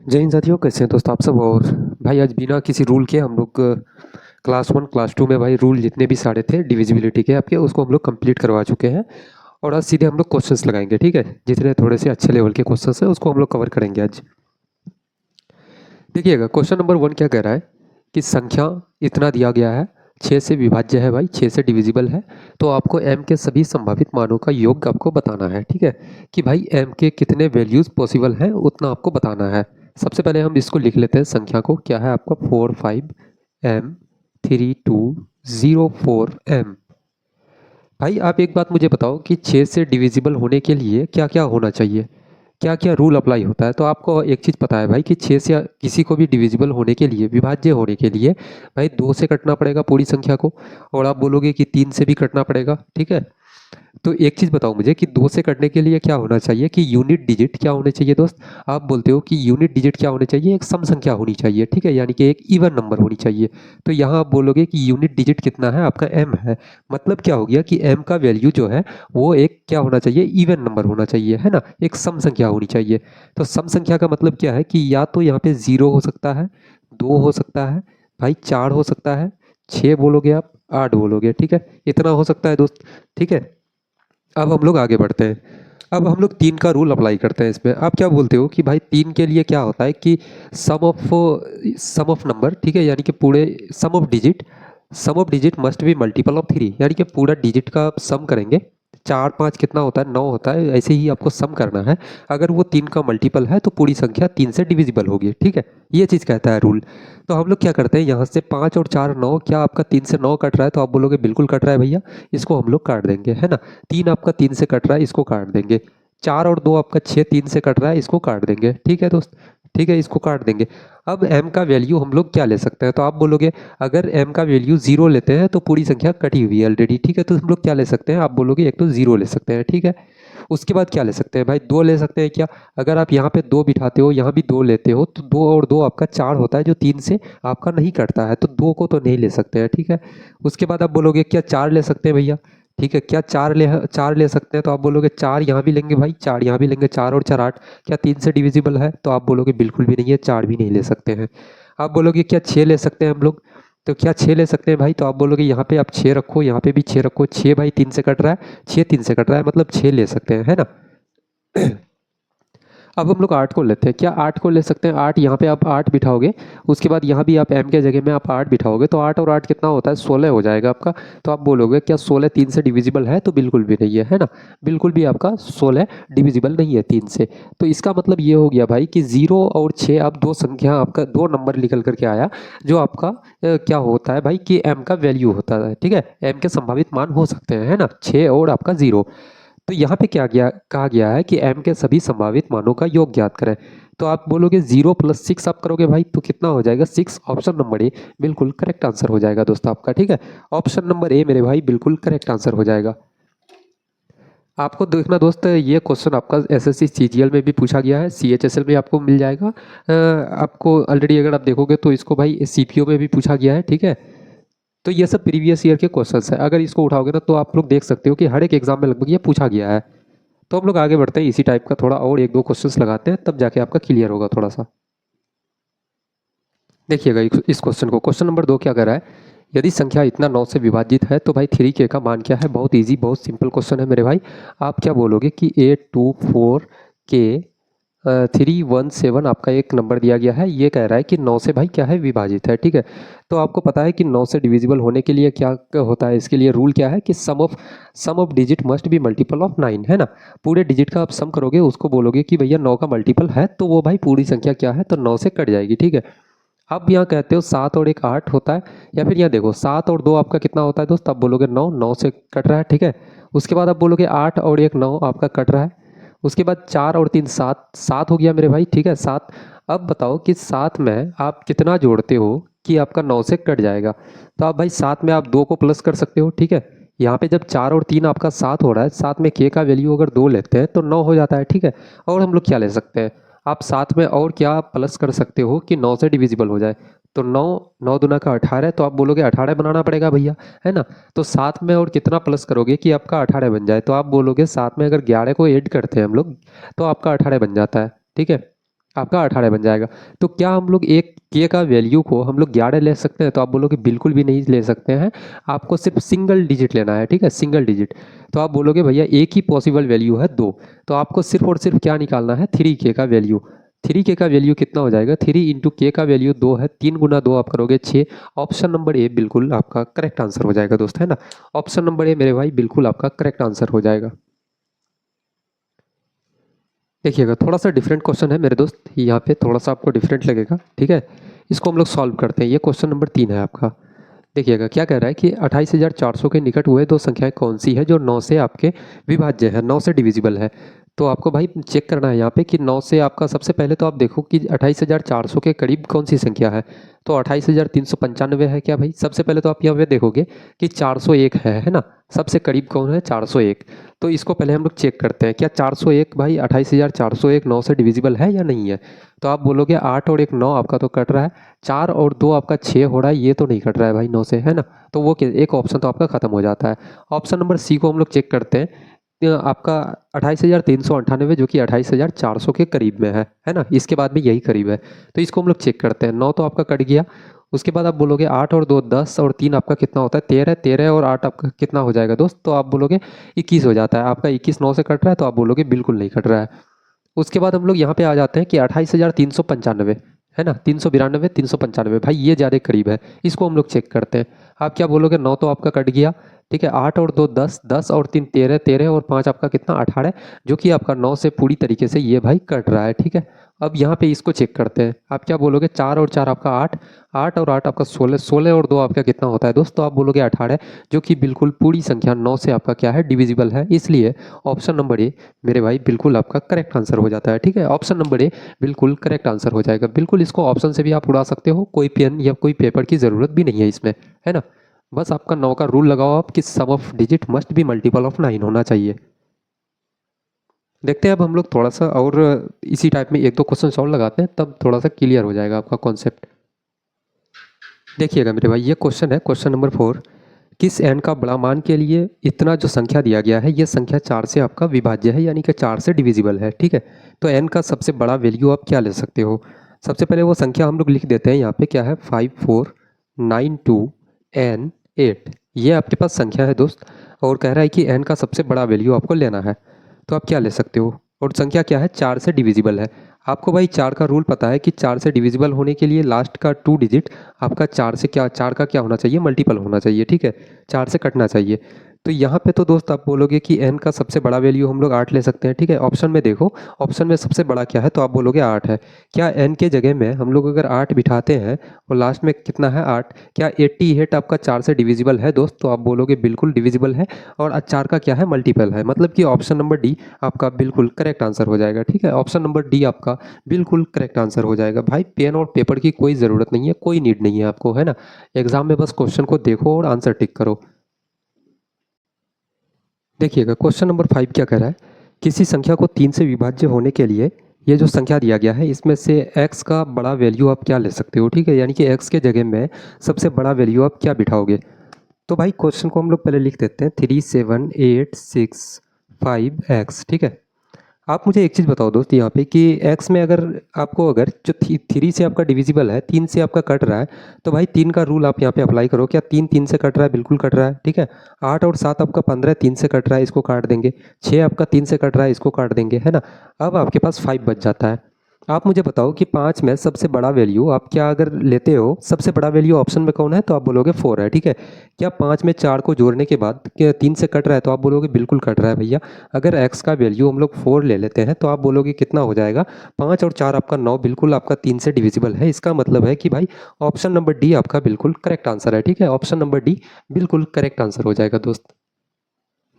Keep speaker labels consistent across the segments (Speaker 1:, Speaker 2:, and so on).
Speaker 1: जय हिंद साथियों, कैसे हैं दोस्त आप सब। और भाई आज बिना किसी रूल के हम लोग क्लास 1 क्लास 2 में भाई रूल जितने भी सारे थे डिविजिबिलिटी के आपके, उसको हम लोग कंप्लीट करवा चुके हैं। और आज सीधे हम लोग क्वेश्चंस लगाएंगे, ठीक है। जितने थोड़े से अच्छे लेवल के क्वेश्चंस हैं उसको हम लोग कवर करेंगे आज। देखिएगा क्वेश्चन नंबर 1 क्या कह रहा है कि संख्या इतना दिया गया है, 6 से विभाज्य है भाई, 6 से डिविजिबल है। तो आपको m के सभी संभावित मानों का योग आपको बताना है, ठीक है। कि भाई m के कितने वैल्यूज पॉसिबल हैं उतना आपको बताना है। सबसे पहले हम इसको लिख लेते हैं, संख्या को। क्या है आपका 45m3204m। भाई आप एक बात मुझे बताओ कि 6 से डिविजिबल होने के लिए क्या क्या होना चाहिए, क्या क्या रूल अप्लाई होता है। तो आपको एक चीज़ पता है भाई कि 6 से किसी को भी डिविजिबल होने के लिए, विभाज्य होने के लिए भाई 2 से कटना पड़ेगा पूरी संख्या को। और आप बोलोगे कि 3 से भी कटना पड़ेगा, ठीक है। तो एक चीज़ बताओ मुझे कि 2 से कटने के लिए क्या होना चाहिए, कि यूनिट डिजिट क्या होने चाहिए दोस्त। आप बोलते हो कि यूनिट डिजिट क्या होने चाहिए, एक सम संख्या होनी चाहिए, ठीक है, यानी कि एक इवन नंबर होनी चाहिए। तो यहाँ आप बोलोगे कि यूनिट डिजिट कितना है आपका, m है। मतलब क्या हो गया कि m का वैल्यू जो है वो एक क्या होना चाहिए, इवन नंबर होना चाहिए, है ना, एक सम संख्या होनी चाहिए। तो सम संख्या का मतलब क्या है कि या तो यहाँ पे 0 हो सकता है, 2 हो सकता है भाई, 4 हो सकता है, 6 बोलोगे आप, 8 बोलोगे, ठीक है, इतना हो सकता है दोस्त, ठीक है। अब हम लोग आगे बढ़ते हैं। अब हम लोग 3 का रूल अप्लाई करते हैं इसमें। आप क्या बोलते हो कि भाई 3 के लिए क्या होता है कि सम ऑफ नंबर, ठीक है, यानी कि पूरे sum of digit must be multiple of 3, यानी कि पूरा डिजिट का आप सम करेंगे। 4 5 कितना होता है, 9 होता है, ऐसे ही आपको सम करना है। अगर वो 3 का मल्टीपल है तो पूरी संख्या 3 से डिविजिबल होगी, ठीक है। ये चीज़ कहता है रूल। तो हम लोग क्या करते हैं, यहाँ से 5 और 4 9, क्या आपका 3 से 9 कट रहा है। तो आप बोलोगे बिल्कुल कट रहा है भैया, इसको हम लोग काट देंगे, है ना। 3 आपका 3 से कट रहा है, इसको काट देंगे। 4 और 2 आपका 6 3 से कट रहा है, इसको काट देंगे, ठीक है दोस्त, ठीक है, इसको काट देंगे। अब m का वैल्यू हम लोग क्या ले सकते हैं। तो आप बोलोगे अगर m का वैल्यू 0 लेते हैं तो पूरी संख्या कटी हुई है ऑलरेडी, ठीक है। तो हम लोग क्या ले सकते हैं, आप बोलोगे एक तो 0 ले सकते हैं, ठीक है। उसके बाद क्या ले सकते हैं भाई, 2 ले सकते हैं क्या। अगर आप यहाँ पे 2 बिठाते हो, यहाँ भी 2 लेते हो, तो 2 और 2 आपका 4 होता है, जो 3 से आपका नहीं कटता है। तो 2 को तो नहीं ले सकते हैं, ठीक है। उसके बाद आप बोलोगे क्या 4 ले सकते हैं भैया, ठीक है, क्या 4 ले सकते हैं। तो आप बोलोगे 4 यहाँ भी लेंगे भाई, 4 यहाँ भी लेंगे, 4 और 4 8। क्या 3 से डिविजिबल है। तो आप बोलोगे बिल्कुल भी नहीं है, 4 भी नहीं ले सकते हैं। आप बोलोगे क्या 6 ले सकते हैं हम लोग। तो क्या 6 ले सकते हैं भाई। तो आप बोलोगे यहाँ पे आप 6 रखो, यहाँ पे भी 6 रखो। 6 भाई 3 से कट रहा है, 6 3 से कट रहा है, मतलब 6 ले सकते हैं, है ना। अब हम लोग 8 को लेते हैं। क्या 8 को ले सकते हैं। 8 यहाँ पे आप 8 बिठाओगे, उसके बाद यहाँ भी आप m के जगह में आप 8 बिठाओगे, तो 8 और 8 कितना होता है, 16 हो जाएगा आपका। तो आप बोलोगे क्या 16 3 से डिविजिबल है। तो बिल्कुल भी नहीं है ना। बिल्कुल भी आपका 16 डिविजिबल नहीं है 3 से। तो इसका मतलब ये हो गया भाई कि 0 और 6, आप दो संख्या, आपका दो नंबर निकल करके आया, जो आपका क्या होता है भाई कि m का वैल्यू होता है, ठीक है। m के संभावित मान हो सकते हैं, है ना, 6 और आपका 0। तो यहाँ पे क्या कहा गया है कि m के सभी संभावित मानों का योग ज्ञात करें। तो आप बोलोगे 0 + 6 आप करोगे भाई, तो कितना हो जाएगा 6। ऑप्शन नंबर ए बिल्कुल करेक्ट आंसर हो जाएगा दोस्तों आपका, ठीक है। ऑप्शन नंबर ए मेरे भाई बिल्कुल करेक्ट आंसर हो जाएगा। आपको देखना दोस्त, ये क्वेश्चन आपका एसएससी सीजीएल में भी पूछा गया है, सीएचएसएल में आपको मिल जाएगा। आपको ऑलरेडी अगर आप देखोगे तो इसको भाई सीपीओ में भी पूछा गया है, ठीक है। तो ये सब प्रीवियस ईयर के क्वेश्चंस है। अगर इसको उठाओगे ना तो आप लोग देख सकते हो कि हर एक एग्जाम में लगभग ये पूछा गया है। तो हम लोग आगे बढ़ते हैं, इसी टाइप का थोड़ा और एक दो क्वेश्चंस लगाते हैं, तब जाके आपका क्लियर होगा थोड़ा सा। देखिएगा इस क्वेश्चन को, क्वेश्चन नंबर 2 क्या कर रहा है, यदि संख्या इतना 9 से विभाजित है तो भाई 3k का मान क्या है। बहुत इजी, बहुत सिंपल क्वेश्चन है मेरे भाई। आप क्या बोलोगे कि 824k 317 आपका एक नंबर दिया गया है। ये कह रहा है कि 9 से भाई क्या है, विभाजित है, ठीक है। तो आपको पता है कि 9 से डिविजिबल होने के लिए क्या होता है, इसके लिए रूल क्या है कि sum of digit must be multiple of 9, है ना। पूरे डिजिट का आप सम करोगे, उसको बोलोगे कि भैया 9 का मल्टीपल है, तो वो भाई पूरी संख्या क्या है, तो 9 से कट जाएगी, ठीक है। अब यहाँ कहते हो 7 और 1 8 होता है, या फिर यहाँ देखो 7 और 2 आपका कितना होता है दोस्त। आप बोलोगे 9, 9 से कट रहा है, ठीक है। उसके बाद आप बोलोगे 8 और 1 9 आपका कट रहा है। उसके बाद 4 और 3 7, 7 हो गया मेरे भाई, ठीक है, 7। अब बताओ कि 7 में आप कितना जोड़ते हो कि आपका 9 से कट जाएगा। तो आप भाई 7 में आप 2 को प्लस कर सकते हो, ठीक है। यहाँ पे जब 4 और 3 आपका 7 हो रहा है, 7 में k का वैल्यू अगर 2 लेते हैं तो 9 हो जाता है, ठीक है। और हम लोग क्या ले सकते हैं, आप 7 में और क्या प्लस कर सकते हो कि 9 से डिविजिबल हो जाए। तो 9, 9 दूना का 18, तो आप बोलोगे 18 बनाना पड़ेगा भैया, है ना। तो 7 में और कितना प्लस करोगे कि आपका 18 बन जाए। तो आप बोलोगे 7 में अगर 11 को ऐड करते हैं हम लोग तो आपका 18 बन जाता है, ठीक है। आपका 18 बन जाएगा। तो क्या हम लोग एक के का वैल्यू को हम लोग 11 ले सकते हैं? तो आप बोलोगे बिल्कुल भी नहीं ले सकते हैं, आपको सिर्फ सिंगल डिजिट लेना है, ठीक है, सिंगल डिजिट। तो आप बोलोगे भैया एक ही पॉसिबल वैल्यू है 2, तो आपको सिर्फ और सिर्फ क्या निकालना है, 3 के का वैल्यू। 3 के का वैल्यू कितना हो जाएगा, 3 इंटू के का वैल्यू 2 है, 3 गुना 2 आप करोगे 6। ऑप्शन नंबर ए बिल्कुल आपका करेक्ट आंसर हो जाएगा दोस्त, है ना। ऑप्शन नंबर ए मेरे भाई बिल्कुल आपका करेक्ट आंसर हो जाएगा। देखिएगा थोड़ा सा डिफरेंट क्वेश्चन है मेरे दोस्त, यहाँ पे थोड़ा सा आपको डिफरेंट लगेगा, ठीक है। इसको हम लोग सॉल्व करते हैं। ये क्वेश्चन नंबर 3 है आपका। देखिएगा क्या कह रहा है कि 28,400 के निकट हुए दो संख्याएं कौन सी है जो 9 से आपके विभाज्य है, 9 से डिविजिबल है। तो आपको भाई चेक करना है यहाँ पे कि 9 से आपका, सबसे पहले तो आप देखो कि 28,400 के करीब कौन सी संख्या है। तो 28,395 है क्या भाई? सबसे पहले तो आप यहाँ पे देखोगे कि 401 है ना। सबसे करीब कौन है? 401। तो इसको पहले हम लोग चेक करते हैं, क्या 401 भाई 28,401 9 से डिविजिबल है या नहीं है। तो आप बोलोगे 8 और 1 9 आपका तो कट रहा है, 4 और 2 आपका 6 हो रहा है, ये तो नहीं कट रहा है भाई 9 से, है ना। तो वो एक ऑप्शन तो आपका खत्म हो जाता है। ऑप्शन नंबर सी को हम लोग चेक करते हैं। आपका 28,398 जो कि 28,400 के करीब में है ना, इसके बाद में यही करीब है। तो इसको हम लोग चेक करते हैं। 9 तो आपका कट गया, उसके बाद आप बोलोगे 8 और 2 10 और 3 आपका कितना होता है 13, 13 और 8 आपका कितना हो जाएगा दोस्त? तो आप बोलोगे 21 हो जाता है आपका। 21 9 से कट रहा है, तो आप बोलोगे बिल्कुल नहीं कट रहा है। उसके बाद हम लोग यहाँ पे आ जाते हैं कि 28,395 है ना, 392 395 भाई ये ज़्यादा करीब है, इसको हम लोग चेक करते हैं। आप क्या बोलोगे? 9 तो आपका कट गया, ठीक है, 8 और 2 10, 10 और 3 13, 13 और 5 आपका कितना 18, जो कि आपका 9 से पूरी तरीके से ये भाई कट रहा है, ठीक है। अब यहाँ पे इसको चेक करते हैं। आप क्या बोलोगे? 4 और 4 आपका 8, 8 और 8 आपका 16, 16 और 2 आपका कितना होता है दोस्त? तो आप बोलोगे 18, जो कि बिल्कुल पूरी संख्या 9 से आपका क्या है, डिविजिबल है। इसलिए ऑप्शन नंबर ए मेरे भाई बिल्कुल आपका करेक्ट आंसर हो जाता है, ठीक है। ऑप्शन नंबर ए बिल्कुल करेक्ट आंसर हो जाएगा। बिल्कुल इसको ऑप्शन से भी आप उड़ा सकते हो, कोई पेन या कोई पेपर की ज़रूरत भी नहीं है इसमें, है ना। बस आपका 9 का रूल लगाओ आप कि sum of digit must be multiple of 9 होना चाहिए। देखते हैं अब हम लोग थोड़ा सा और इसी टाइप में एक दो क्वेश्चन और लगाते हैं, तब थोड़ा सा क्लियर हो जाएगा आपका कॉन्सेप्ट। देखिएगा मेरे भाई ये क्वेश्चन है, क्वेश्चन नंबर 4। किस n का बड़ा मान के लिए इतना जो संख्या दिया गया है, ये संख्या 4 से आपका विभाज्य है, यानी कि 4 से डिविजिबल है, ठीक है। तो n का सबसे बड़ा वैल्यू आप क्या ले सकते हो? सबसे पहले वो संख्या हम लोग लिख देते हैं यहाँ पे, क्या है 5492n8, ये आपके पास संख्या है दोस्त। और कह रहा है कि n का सबसे बड़ा वैल्यू आपको लेना है। तो आप क्या ले सकते हो? और संख्या क्या है? 4 से डिविजिबल है। आपको भाई 4 का रूल पता है कि 4 से डिविजिबल होने के लिए लास्ट का 2 डिजिट आपका 4 से क्या, 4 का क्या होना चाहिए? मल्टीपल होना चाहिए, ठीक है, 4 से कटना चाहिए। तो यहाँ पे तो दोस्त आप बोलोगे कि n का सबसे बड़ा वैल्यू हम लोग 8 ले सकते हैं, ठीक है। ऑप्शन में देखो, ऑप्शन में सबसे बड़ा क्या है, तो आप बोलोगे 8 है। क्या n के जगह में हम लोग अगर 8 बिठाते हैं और लास्ट में कितना है 8, क्या 88 आपका 4 से डिविजिबल है दोस्त? तो आप बोलोगे बिल्कुल डिविजिबल है, और 4 का क्या है? मल्टीपल है। मतलब कि ऑप्शन नंबर डी आपका बिल्कुल करेक्ट आंसर हो जाएगा, ठीक है। ऑप्शन नंबर डी आपका बिल्कुल करेक्ट आंसर हो जाएगा। भाई पेन और पेपर की कोई ज़रूरत नहीं है, कोई नीड नहीं है आपको, है ना। एग्जाम में बस क्वेश्चन को देखो और आंसर टिक करो। देखिएगा क्वेश्चन नंबर 5 क्या कह रहा है, किसी संख्या को 3 से विभाज्य होने के लिए ये जो संख्या दिया गया है, इसमें से x का बड़ा वैल्यू आप क्या ले सकते हो, ठीक है। यानी कि x के जगह में सबसे बड़ा वैल्यू आप क्या बिठाओगे? तो भाई क्वेश्चन को हम लोग पहले लिख देते हैं, 37865x, ठीक है। आप मुझे एक चीज़ बताओ दोस्त यहाँ पे कि x में अगर आपको, अगर जो 3 से आपका डिविजिबल है, 3 से आपका कट रहा है, तो भाई 3 का रूल आप यहाँ पे अप्लाई करो। क्या 3 3 से कट रहा है? बिल्कुल कट रहा है, ठीक है। 8 और 7 आपका 15 3 से कट रहा है, इसको काट देंगे। 6 आपका 3 से कट रहा है, इसको काट देंगे, है ना। अब आपके पास 5 बच जाता है। आप मुझे बताओ कि 5 में सबसे बड़ा वैल्यू आप क्या अगर लेते हो, सबसे बड़ा वैल्यू ऑप्शन में कौन है? तो आप बोलोगे 4 है, ठीक है। क्या 5 में 4 को जोड़ने के बाद क्या 3 से कट रहा है? तो आप बोलोगे बिल्कुल कट रहा है भैया। अगर x का वैल्यू हम लोग 4 ले लेते हैं, तो आप बोलोगे कितना हो जाएगा? 5 और 4 आपका 9, बिल्कुल आपका 3 से डिविजिबल है। इसका मतलब है कि भाई ऑप्शन नंबर डी आपका बिल्कुल करेक्ट आंसर है, ठीक है। ऑप्शन नंबर डी बिल्कुल करेक्ट आंसर हो जाएगा दोस्त।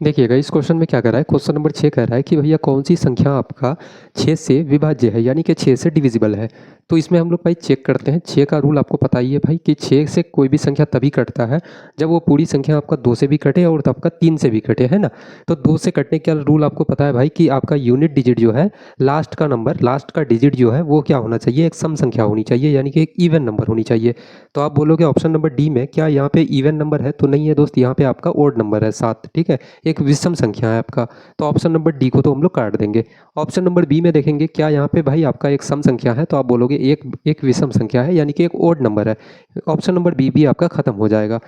Speaker 1: देखिएगा इस क्वेश्चन में क्या कह रहा है, क्वेश्चन नंबर 6 कह रहा है कि भैया कौन सी संख्या आपका 6 से विभाज्य है, यानी कि 6 से डिविजिबल है। तो इसमें हम लोग भाई चेक करते हैं। 6 का रूल आपको पता ही है भाई कि 6 से कोई भी संख्या तभी कटता है जब वो पूरी संख्या आपका 2 से भी कटे और आपका 3 से भी कटे, है ना। तो 2 से कटने का रूल आपको पता है भाई कि आपका यूनिट डिजिट जो है, लास्ट का नंबर, लास्ट का डिजिट जो है वो क्या होना चाहिए? एक सम संख्या होनी चाहिए, यानी कि एक इवन नंबर होनी चाहिए। तो आप बोलोगे ऑप्शन नंबर डी में क्या यहाँ पे इवन नंबर है? तो नहीं है दोस्त, यहाँ पे आपका ओड नंबर है 7, ठीक है। एक विषम संख्या है आपका, तो ऑप्शन नंबर डी को तो हम लोग काट देंगे। ऑप्शन नंबर बी में देखेंगे क्या यहाँ पे भाई आपका एक सम संख्या है, तो आप बोलोगे एक एक विषम संख्या है यानी कि एक ओड नंबर है। ऑप्शन नंबर बी भी आपका खत्म हो जाएगा।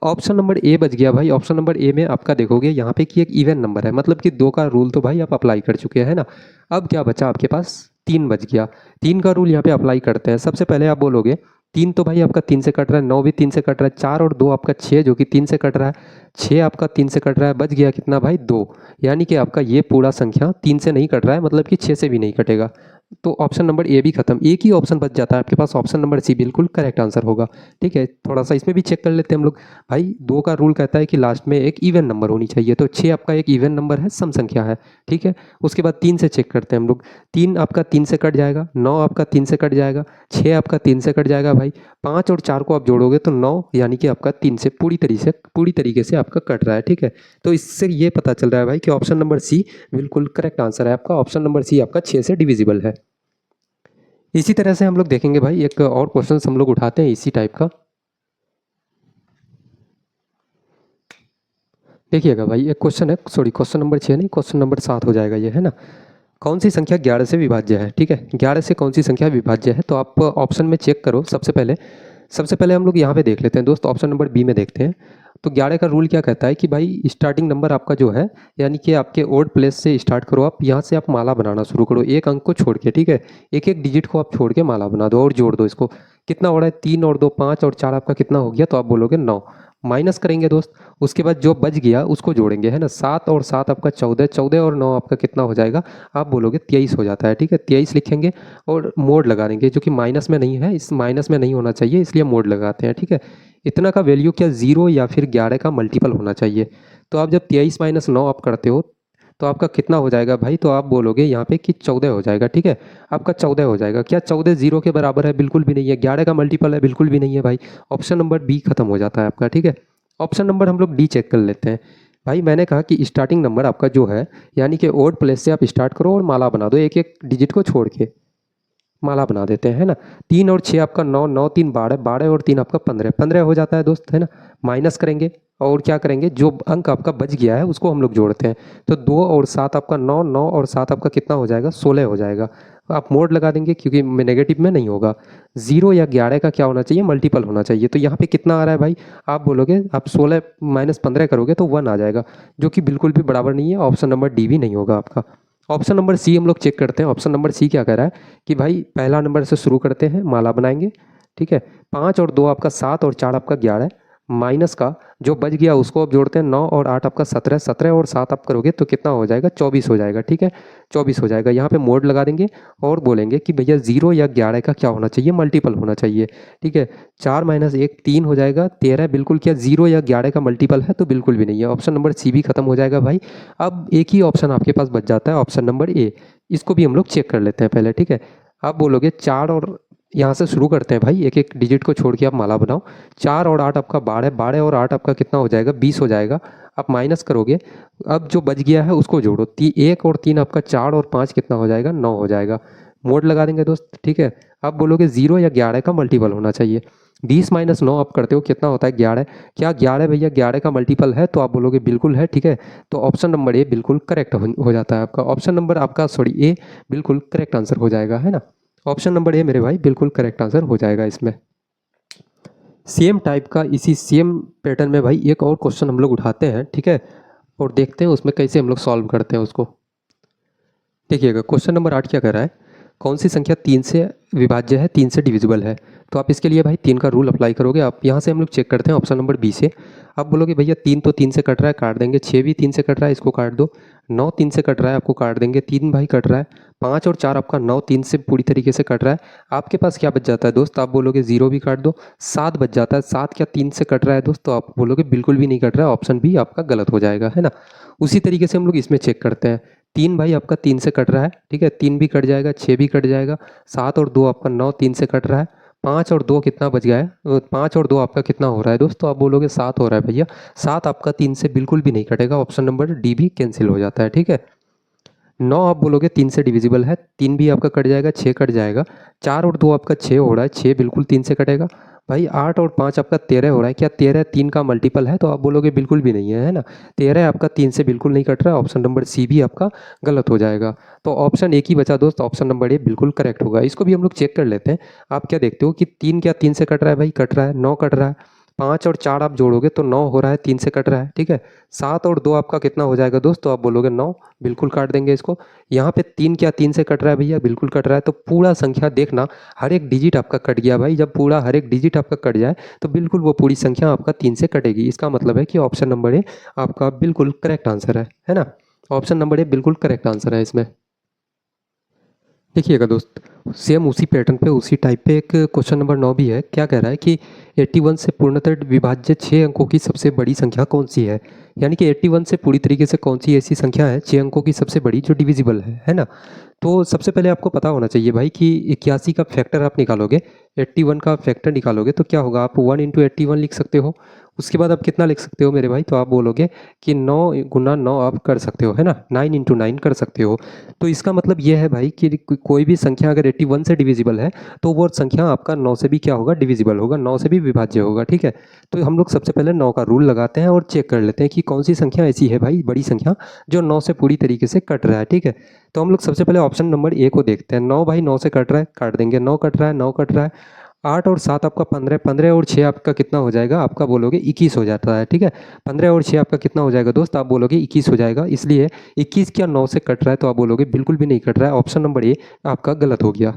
Speaker 1: ऑप्शन नंबर ए बच गया भाई। ऑप्शन नंबर ए में आपका देखोगे यहाँ पे कि एक इवन नंबर है, मतलब कि 2 का रूल तो भाई आप अप्लाई कर चुके हैं ना। अब क्या बचा आपके पास, 3 बच गया। 3 का रूल यहाँ पे अप्लाई करते हैं। सबसे पहले आप बोलोगे 3 तो भाई आपका 3 से कट रहा है, 9 भी 3 से कट रहा है, 4 और 2 आपका 6 जो कि 3 से कट रहा है, 6 आपका 3 से कट रहा है, बच गया कितना भाई 2। यानी कि आपका ये पूरा संख्या 3 से नहीं कट रहा है, मतलब कि 6 से भी नहीं कटेगा। तो ऑप्शन नंबर ए भी खत्म, एक ही ऑप्शन बच जाता है आपके पास, ऑप्शन नंबर सी बिल्कुल करेक्ट आंसर होगा। ठीक है, थोड़ा सा इसमें भी चेक कर लेते हैं हम लोग। भाई 2 का रूल कहता है कि लास्ट में एक इवन नंबर होनी चाहिए, तो 6 आपका एक इवन नंबर है, सम संख्या है। ठीक है, उसके बाद 3 से चेक करते हैं हम लोग। 3 आपका 3 से कट जाएगा, 9 आपका 3 से कट जाएगा, 6 आपका 3 से कट जाएगा भाई, 5 और 4 को आप जोड़ोगे तो 9, यानी कि आपका 3 से पूरी तरीके से आपका कट रहा है। ठीक है, तो इससे ये पता चल रहा है भाई कि ऑप्शन नंबर सी बिल्कुल करेक्ट आंसर है आपका। ऑप्शन नंबर सी आपका 6 से डिविजिबल है। इसी तरह से हम लोग देखेंगे भाई, एक और क्वेश्चन हम लोग उठाते हैं इसी टाइप का। देखिएगा भाई, एक क्वेश्चन है, सॉरी क्वेश्चन नंबर 6 नहीं, क्वेश्चन नंबर 7 हो जाएगा ये, है ना। कौन सी संख्या 11 से विभाज्य है। ठीक है, 11 से कौन सी संख्या विभाज्य है, तो आप ऑप्शन में चेक करो। सबसे पहले हम लोग यहाँ पे देख लेते हैं दोस्त, ऑप्शन नंबर बी में देखते हैं। तो 11 का रूल क्या कहता है कि भाई स्टार्टिंग नंबर आपका जो है, यानी कि आपके ओड प्लेस से स्टार्ट करो, आप यहाँ से आप माला बनाना शुरू करो, एक अंक को छोड़ के। ठीक है, एक एक डिजिट को आप छोड़ के माला बना दो और जोड़ दो इसको। कितना हो रहा है, 3 और 2 5 और 4 आपका कितना हो गया, तो आप बोलोगे 9। माइनस करेंगे दोस्त, उसके बाद जो बच गया उसको जोड़ेंगे, है ना। 7 और 7 आपका 14, 14 और 9 आपका कितना हो जाएगा, आप बोलोगे 23 हो जाता है। ठीक है, 23 लिखेंगे और मोड लगा देंगे, जो कि माइनस में नहीं है, इस माइनस में नहीं होना चाहिए, इसलिए मोड लगाते हैं। ठीक है, इतना का वैल्यू क्या 0 या फिर 11 का मल्टीपल होना चाहिए। तो आप जब 23 माइनस 9 आप करते हो तो आपका कितना हो जाएगा भाई, तो आप बोलोगे यहाँ पे कि 14 हो जाएगा। ठीक है, आपका 14 हो जाएगा। क्या 14 0 के बराबर है, बिल्कुल भी नहीं है। 11 का मल्टीपल है, बिल्कुल भी नहीं है भाई। ऑप्शन नंबर बी खत्म हो जाता है आपका। ठीक है, ऑप्शन नंबर हम लोग डी चेक कर लेते हैं। भाई मैंने कहा कि स्टार्टिंग नंबर आपका जो है, यानी कि ओड प्लेस से आप स्टार्ट करो और माला बना दो, एक एक डिजिट को छोड़ के माला बना देते हैं, है ना। 3 और 6 आपका 9, 9 3 12, 12 और 3 आपका 15, 15 हो जाता है दोस्त, है ना। माइनस करेंगे और क्या करेंगे, जो अंक आपका बच गया है उसको हम लोग जोड़ते हैं। तो 2 और 7 आपका 9, 9 और 7 आपका कितना हो जाएगा, 16 हो जाएगा। आप मोड लगा देंगे क्योंकि नेगेटिव में नहीं होगा। 0 या 11 का क्या होना चाहिए, मल्टीपल होना चाहिए। तो यहाँ पे कितना आ रहा है भाई, आप बोलोगे आप 16 माइनस 15 करोगे तो 1 आ जाएगा, जो कि बिल्कुल भी बराबर नहीं है। ऑप्शन नंबर डी भी नहीं होगा आपका। ऑप्शन नंबर सी हम लोग चेक करते हैं। ऑप्शन नंबर सी क्या कह रहा है कि भाई पहला नंबर से शुरू करते हैं, माला बनाएंगे। ठीक है, 5 और 2 आपका 7 और 4 आपका 11, माइनस का जो बच गया उसको आप जोड़ते हैं, 9 और 8 आपका 17, 17 और 7 आप करोगे तो कितना हो जाएगा, 24 हो जाएगा। ठीक है, 24 हो जाएगा। यहाँ पे मोड लगा देंगे और बोलेंगे कि भैया 0 या 11 का क्या होना चाहिए, मल्टीपल होना चाहिए। ठीक है, 4 माइनस 1 3 हो जाएगा, 13। बिल्कुल क्या 0 या 11 का मल्टीपल है, तो बिल्कुल भी नहीं है। ऑप्शन नंबर सी भी खत्म हो जाएगा भाई। अब एक ही ऑप्शन आपके पास बच जाता है, ऑप्शन नंबर ए। इसको भी हम लोग चेक कर लेते हैं पहले। ठीक है, आप बोलोगे 4 और यहाँ से शुरू करते हैं भाई, एक एक डिजिट को छोड़ के आप माला बनाओ। 4 और 8 आपका 12, 12 और 8 आपका कितना हो जाएगा, 20 हो जाएगा। आप माइनस करोगे, अब जो बच गया है उसको जोड़ो। 1 और 3 आपका 4 और 5 कितना हो जाएगा, 9 हो जाएगा। मोड लगा देंगे दोस्त। ठीक है, आप बोलोगे 0 या 11 का मल्टीपल होना चाहिए। 20 माइनस 9 आप करते हो कितना होता है, 11। क्या 11 भैया 11 का मल्टीपल है, तो आप बोलोगे बिल्कुल है। ठीक है, तो ऑप्शन नंबर ए बिल्कुल करेक्ट हो जाता है आपका। ऑप्शन नंबर आपका सॉरी ए बिल्कुल करेक्ट आंसर हो जाएगा, है ना। ऑप्शन नंबर ए मेरे भाई बिल्कुल करेक्ट आंसर हो जाएगा इसमें। सेम टाइप का, इसी सेम पैटर्न में भाई एक और क्वेश्चन हम लोग उठाते हैं। ठीक है, और देखते हैं उसमें कैसे हम लोग सॉल्व करते हैं उसको। देखिएगा, क्वेश्चन नंबर 8 क्या कर रहा है, कौन सी संख्या 3 से विभाज्य है, 3 से डिविजिबल है। तो आप इसके लिए भाई 3 का रूल अप्लाई करोगे। आप यहाँ से हम लोग चेक करते हैं ऑप्शन नंबर बी से। आप बोलोगे भैया 3 तो 3 से कट रहा है, काट देंगे। 6 भी 3 से कट रहा है, इसको काट दो। 9 3 से कट रहा है, आपको काट देंगे। 3 भाई कट रहा है। 5 और 4 आपका 9 3 से पूरी तरीके से कट रहा है। आपके पास क्या बच जाता है दोस्त, आप बोलोगे 0 भी काट दो। 7 बच जाता है। 7 क्या 3 से कट रहा है दोस्त, तो आप बोलोगे बिल्कुल भी नहीं कट रहा है, ऑप्शन बी आपका गलत हो जाएगा, है ना। उसी तरीके से हम लोग इसमें चेक करते हैं। 3 भाई आपका 3 से कट रहा है। ठीक है, 3 भी कट जाएगा, 6 भी कट जाएगा। 7 और 2 आपका 9 3 से कट रहा है। 5 और 2 कितना बच गया है, 5 और 2 आपका कितना हो रहा है दोस्तों, आप बोलोगे 7 हो रहा है भैया। 7 आपका 3 से बिल्कुल भी नहीं कटेगा, ऑप्शन नंबर डी भी कैंसिल हो जाता है। ठीक है, 9 आप बोलोगे 3 से डिविजिबल है, 3 भी आपका कट जाएगा, 6 कट जाएगा। 4 और 2 आपका 6 हो रहा है, 6 बिल्कुल 3 से कटेगा। भाई 8 और 5 आपका 13 हो रहा है, क्या 13 3 का मल्टीपल है? तो आप बोलोगे बिल्कुल भी नहीं है ना। 13 आपका 3 से बिल्कुल नहीं कट रहा है, ऑप्शन नंबर सी भी आपका गलत हो जाएगा। तो ऑप्शन एक ही बचा दोस्त, ऑप्शन नंबर ए बिल्कुल करेक्ट होगा। इसको भी हम लोग चेक कर लेते हैं। आप क्या देखते हो कि 3 क्या 3 से कट रहा है? भाई कट रहा है। 9 कट रहा है। 5 और 4 आप जोड़ोगे तो 9 हो रहा है, 3 से कट रहा है, ठीक है। 7 और 2 आपका कितना हो जाएगा दोस्त? तो आप बोलोगे 9, बिल्कुल काट देंगे इसको। यहाँ पे 3 क्या 3 से कट रहा है भैया? बिल्कुल कट रहा है। तो पूरा संख्या देखना, हर एक डिजिट आपका कट गया भाई। जब पूरा हर एक डिजिट आपका कट जाए तो बिल्कुल वो पूरी संख्या आपका 3 से कटेगी। इसका मतलब है कि ऑप्शन नंबर ए आपका बिल्कुल करेक्ट आंसर है ना। ऑप्शन नंबर ए बिल्कुल करेक्ट आंसर है इसमें। देखिएगा दोस्त, सेम उसी पैटर्न पे उसी टाइप पे एक क्वेश्चन नंबर 9 भी है। क्या कह रहा है कि 81 से पूर्णतः विभाज्य 6 अंकों की सबसे बड़ी संख्या कौन सी है? यानी कि 81 से पूरी तरीके से कौन सी ऐसी संख्या है 6 अंकों की सबसे बड़ी जो डिविजिबल है ना। तो सबसे पहले आपको पता होना चाहिए भाई कि 81 का फैक्टर आप निकालोगे, 81 का फैक्टर निकालोगे तो क्या होगा? आप 1 इंटू 81 लिख सकते हो। उसके बाद आप कितना लिख सकते हो मेरे भाई? तो आप बोलोगे कि 9 गुना 9 आप कर सकते हो, है ना, 9 इंटू 9 कर सकते हो। तो इसका मतलब ये है भाई कि कोई भी संख्या अगर 81 से डिविजिबल है तो वो संख्या आपका 9 से भी क्या होगा? डिविजिबल होगा, 9 से भी विभाज्य होगा, ठीक है। तो हम लोग सबसे पहले 9 का रूल लगाते हैं और चेक कर लेते हैं कि कौन सी संख्या ऐसी है भाई, बड़ी संख्या, जो 9 से पूरी तरीके से कट रहा है, ठीक है। तो हम लोग सबसे पहले ऑप्शन नंबर ए को देखते हैं। 9 भाई 9 से कट रहा है, काट देंगे। 9 कट रहा है, 9 कट रहा है। 8 और 7 आपका 15, 15 और 6 आपका कितना हो जाएगा? आपका बोलोगे 21 हो जाता है, ठीक है। 15 और 6 आपका कितना हो जाएगा दोस्त? आप बोलोगे 21 हो जाएगा। इसलिए 21 क्या 9 से कट रहा है? तो आप बोलोगे बिल्कुल भी नहीं कट रहा है, ऑप्शन नंबर ए आपका गलत हो गया।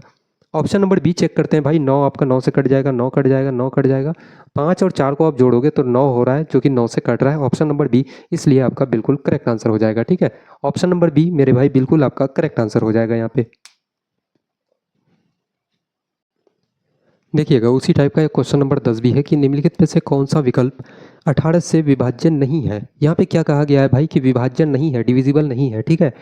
Speaker 1: ऑप्शन नंबर बी चेक करते हैं भाई। 9 आपका 9 से कट जाएगा, 9 कट जाएगा, 9 कट जाएगा। 5 और 4 को आप जोड़ोगे तो 9 हो रहा है, जो कि 9 से कट रहा है, ऑप्शन नंबर बी। इसलिए आपका बिल्कुल करेक्ट आंसर हो जाएगा, ठीक है। ऑप्शन नंबर बी मेरे भाई बिल्कुल आपका करेक्ट आंसर हो जाएगा यहाँ पे। देखिएगा उसी टाइप का एक क्वेश्चन नंबर 10 भी है कि निम्नलिखित में से कौन सा विकल्प 18 से विभाज्य नहीं है? यहाँ पे क्या कहा गया है भाई कि विभाज्य नहीं है, डिविजिबल नहीं है, ठीक है।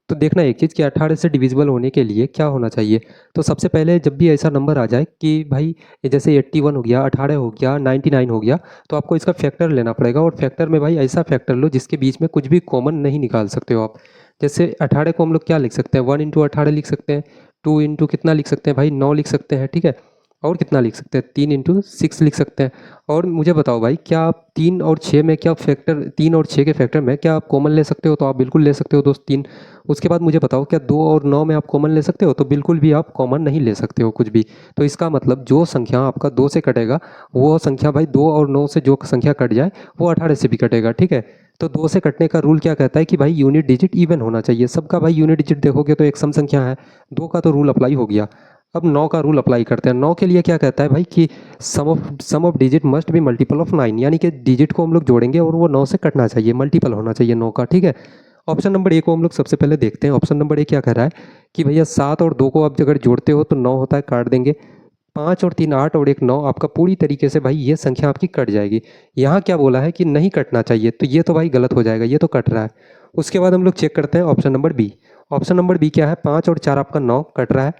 Speaker 1: तो देखना एक चीज़ कि 18 से डिविजिबल होने के लिए क्या होना चाहिए। तो सबसे पहले जब भी ऐसा नंबर आ जाए कि भाई जैसे 81 हो गया, 18 हो गया, 99 हो गया, तो आपको इसका फैक्टर लेना पड़ेगा। और फैक्टर में भाई ऐसा फैक्टर लो जिसके बीच में कुछ भी कॉमन नहीं निकाल सकते हो आप। जैसे 18 को हम लोग क्या लिख सकते हैं? 1 इंटू 18 लिख सकते हैं। 2 इंटू कितना लिख सकते हैं भाई? 9 लिख सकते हैं, ठीक है। और कितना लिख सकते हैं? 3 इंटू 6 लिख सकते हैं। और मुझे बताओ भाई, क्या आप 3 और 6 में क्या फैक्टर, 3 और 6 के फैक्टर में क्या आप कॉमन ले सकते हो? तो आप बिल्कुल ले सकते हो दोस्त, 3। उसके बाद मुझे बताओ क्या 2 और 9 में आप कॉमन ले सकते हो? तो बिल्कुल भी आप कॉमन नहीं ले सकते हो कुछ भी। तो इसका मतलब जो संख्या आपका 2 से कटेगा वो संख्या भाई 2 और 9 से जो संख्या कट जाए वो 18 से भी कटेगा, ठीक है। तो 2 से कटने का रूल क्या कहता है कि भाई यूनिट डिजिट इवन होना चाहिए सबका। भाई यूनिट डिजिट देखोगे तो एक सम संख्या है, 2 का तो रूल अप्लाई हो गया। अब 9 का रूल अप्लाई करते हैं। 9 के लिए क्या कहता है भाई कि sum of digit must be multiple of 9, यानी कि डिजिट को हम लोग जोड़ेंगे और वो 9 से कटना चाहिए, मल्टीपल होना चाहिए 9 का, ठीक है। ऑप्शन नंबर ए को हम लोग सबसे पहले देखते हैं। ऑप्शन नंबर ए क्या कह रहा है कि भैया 7 और 2 को आप अगर जोड़ते हो तो 9 होता है, काट देंगे। 5 और 3 8 और 1 9 आपका पूरी तरीके से भाई ये संख्या आपकी कट जाएगी। यहाँ क्या बोला है कि नहीं कटना चाहिए, तो ये तो भाई गलत हो जाएगा, ये तो कट रहा है। उसके बाद हम लोग चेक करते हैं option number B. Option number B क्या है? 5 और 4 आपका 9 कट रहा है।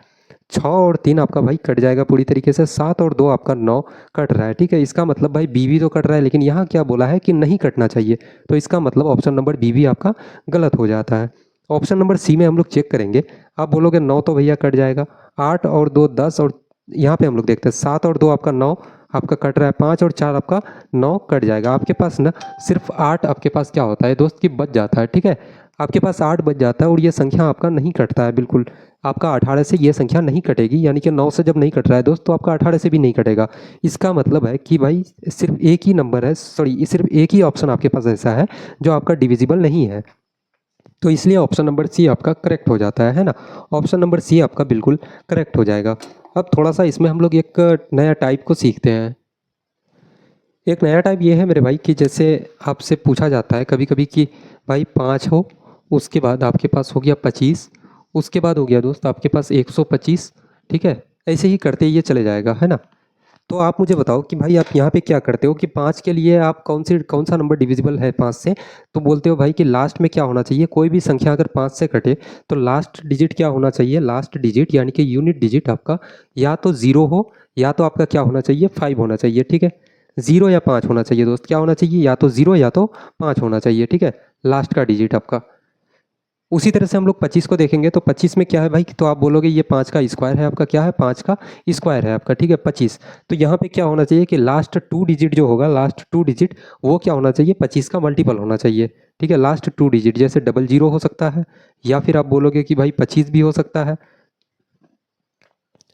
Speaker 1: 6 और 3 आपका भाई कट जाएगा पूरी तरीके से। 7 और 2 आपका 9 कट रहा है, ठीक है। इसका मतलब भाई बी भी तो कट रहा है, लेकिन यहाँ क्या बोला है कि नहीं कटना चाहिए। तो इसका मतलब ऑप्शन नंबर बी भी आपका गलत हो जाता है। ऑप्शन नंबर सी में हम लोग चेक करेंगे। आप बोलोगे 9 तो भैया कट जाएगा। 8 और 2 10, और यहाँ पे हम लोग देखते हैं 7 और 2 आपका 9 आपका कट रहा है। 5 और 4 आपका 9 कट जाएगा। आपके पास ना सिर्फ 8 आपके पास क्या होता है दोस्त, की बच जाता है, ठीक है। आपके पास 8 बच जाता है और ये संख्या आपका नहीं कटता है बिल्कुल। आपका 18 से ये संख्या नहीं कटेगी, यानी कि 9 से जब नहीं कट रहा है दोस्त तो आपका 18 से भी नहीं कटेगा। इसका मतलब है कि भाई सिर्फ एक ही नंबर है, सॉरी सिर्फ एक ही ऑप्शन आपके पास ऐसा है जो आपका डिविजिबल नहीं है। तो इसलिए ऑप्शन नंबर सी आपका करेक्ट हो जाता है ना। ऑप्शन नंबर सी आपका बिल्कुल करेक्ट हो जाएगा। अब थोड़ा सा इसमें हम लोग एक नया टाइप को सीखते हैं। एक नया टाइप ये है मेरे भाई कि जैसे आपसे पूछा जाता है कभी कभी कि भाई 5 हो, उसके बाद आपके पास हो गया 25, उसके बाद हो गया दोस्त आपके पास 125, ठीक है। ऐसे ही करते ये चले जाएगा, है ना। तो आप मुझे बताओ कि भाई आप यहाँ पे क्या करते हो कि 5 के लिए आप कौन सा नंबर डिविजिबल है 5 से? तो बोलते हो भाई कि लास्ट में क्या होना चाहिए, कोई भी संख्या अगर 5 से कटे तो लास्ट डिजिट क्या होना चाहिए? लास्ट डिजिट यानी कि यूनिट डिजिट आपका या तो 0 हो या तो आपका क्या होना चाहिए? 5 होना चाहिए, ठीक है। 0 या 5 होना चाहिए दोस्त, क्या होना चाहिए? या तो 0 या तो 5 होना चाहिए, ठीक है, लास्ट का डिजिट आपका। उसी तरह से हम लोग 25 को देखेंगे तो 25 में क्या है भाई, तो आप बोलोगे ये 5 का स्क्वायर है आपका, क्या है 5 का स्क्वायर है आपका, ठीक है 25। तो यहाँ पे क्या होना चाहिए कि लास्ट 2 डिजिट जो होगा, लास्ट 2 डिजिट वो क्या होना चाहिए, 25 का मल्टीपल होना चाहिए, ठीक है। लास्ट 2 डिजिट जैसे 00 हो सकता है, या फिर आप बोलोगे कि भाई 25 भी हो सकता है,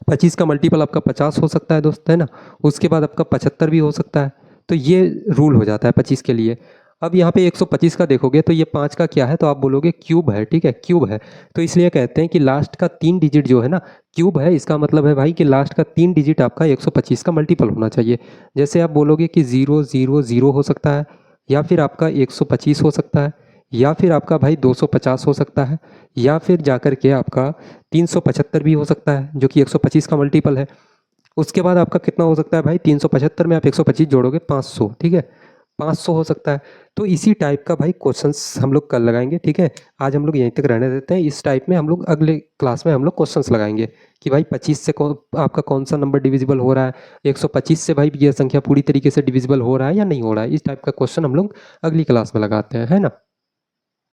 Speaker 1: 25 का मल्टीपल आपका 50 हो सकता है दोस्त, है ना। उसके बाद आपका 75 भी हो सकता है। तो ये रूल हो जाता है 25 के लिए। अब यहाँ पे 125 का देखोगे तो ये 5 का क्या है, तो आप बोलोगे क्यूब है, ठीक है क्यूब है। तो इसलिए कहते हैं कि लास्ट का 3 डिजिट जो है ना क्यूब है, इसका मतलब है भाई कि लास्ट का 3 डिजिट आपका 125 का मल्टीपल होना चाहिए। जैसे आप बोलोगे कि 000 हो सकता है, या फिर आपका 125 हो सकता है, या फिर आपका भाई 250 हो सकता है, या फिर जाकर के आपका 375 भी हो सकता है जो कि 125 का मल्टीपल है। उसके बाद आपका कितना हो सकता है भाई, 375 में आप 125 जोड़ोगे 500, ठीक है 500 हो सकता है। तो इसी टाइप का भाई क्वेश्चंस हम लोग कल लगाएंगे, ठीक है। आज हम लोग यहीं तक रहने देते हैं। इस टाइप में हम लोग अगले क्लास में हम लोग क्वेश्चंस लगाएंगे कि भाई 25 से आपका कौन सा नंबर डिविजिबल हो रहा है, 125 से भाई ये संख्या पूरी तरीके से डिविजिबल हो रहा है या नहीं हो रहा है। इस टाइप का क्वेश्चन हम लोग अगली क्लास में लगाते हैं, है ना।